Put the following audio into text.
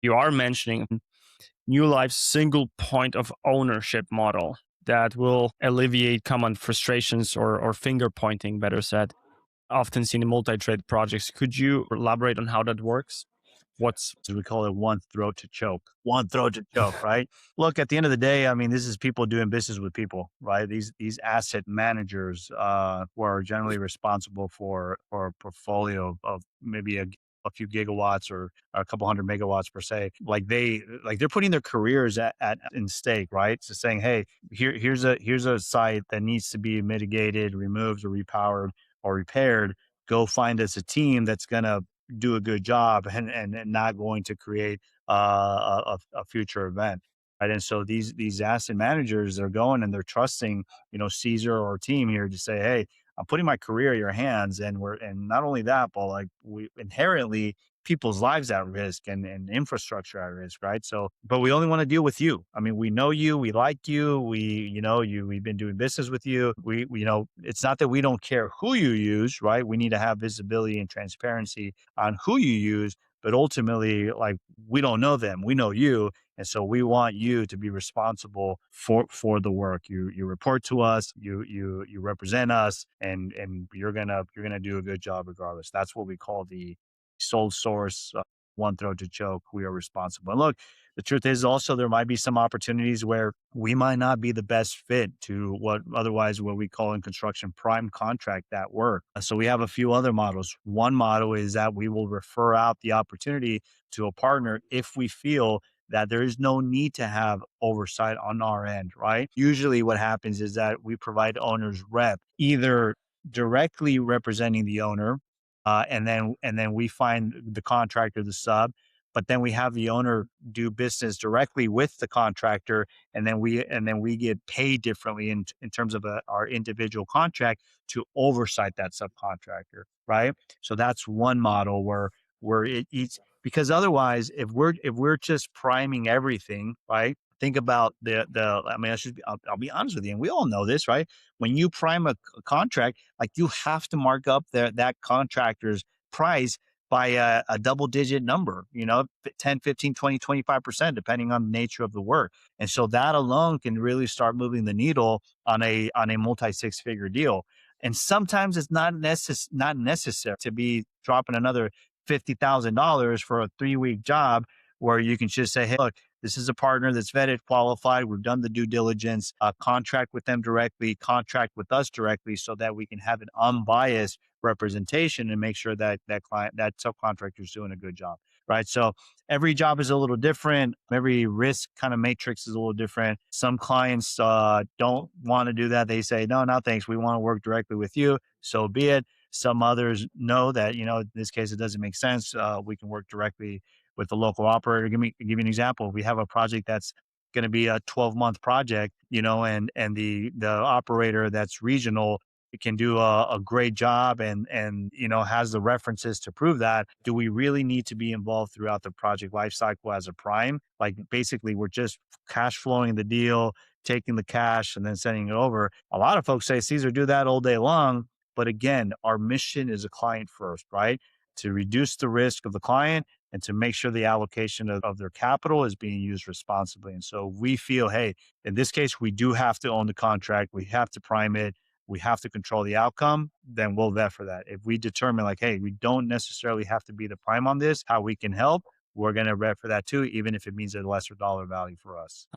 You are mentioning NuLife's single point of ownership model that will alleviate common frustrations or finger pointing, better said, often seen in multi-trade projects. Could you elaborate on how that works? What's So we call it one throat to choke, right? Look, at the end of the day, I mean, this is people doing business with people, right? These asset managers who are generally responsible for a portfolio of maybe a few gigawatts or a couple hundred megawatts per se. They're putting their careers at in stake, right? So saying, hey, here's a site that needs to be mitigated, removed, or repowered or repaired. Go find us a team that's gonna do a good job and not going to create a future event. Right. And so these asset managers are going and they're trusting, Caesar or team here to say, hey, I'm putting my career in your hands. And not only that, but like we inherently people's lives at risk and infrastructure at risk, right? So, but we only want to deal with you. I mean, we know you, we like you, we've been doing business with you. It's not that we don't care who you use, right? We need to have visibility and transparency on who you use, but ultimately, like, we don't know them, we know you, and so we want you to be responsible for the work. You report to us, you represent us, and you're gonna do a good job regardless. That's what we call the sole source, one throat to choke. We are responsible. And look, the truth is also there might be some opportunities where we might not be the best fit to what we call in construction prime contract that work. So we have a few other models. One model is that we will refer out the opportunity to a partner if we feel that there is no need to have oversight on our end, right? Usually what happens is that we provide owner's rep, either directly representing the owner, and then we find the contractor, the sub, but then we have the owner do business directly with the contractor, and then we get paid differently in terms of our individual contract to oversight that subcontractor, right? So that's one model where it eats, because otherwise, if we're just priming everything, right? Think about the. I mean, I'll be honest with you, and we all know this, right? When you prime a contract, like, you have to mark up that contractor's price by a double digit number, 10, 15, 20, 25%, depending on the nature of the work. And so that alone can really start moving the needle on a multi six figure deal. And sometimes it's not necessary to be dropping another $50,000 for a 3 week job, where you can just say, hey, look, this is a partner that's vetted, qualified. We've done the due diligence, contract with them directly, contract with us directly, so that we can have an unbiased representation and make sure that that subcontractor is doing a good job. Right. So every job is a little different. Every risk kind of matrix is a little different. Some clients don't want to do that. They say, no, no, thanks. We want to work directly with you. So be it. Some others know that, in this case, it doesn't make sense. We can work directly with the local operator. Give you an example. We have a project that's going to be a 12-month project, and the operator that's regional can do a great job and has the references to prove that. Do we really need to be involved throughout the project life cycle as a prime? Like, basically, we're just cash flowing the deal, taking the cash and then sending it over. A lot of folks say, Caesar, do that all day long. But again, our mission is a client first, right? To reduce the risk of the client and to make sure the allocation of their capital is being used responsibly. And so we feel, hey, in this case, we do have to own the contract. We have to prime it. We have to control the outcome. Then we'll vet for that. If we determine, like, hey, we don't necessarily have to be the prime on this, how we can help, we're going to vet for that too, even if it means a lesser dollar value for us.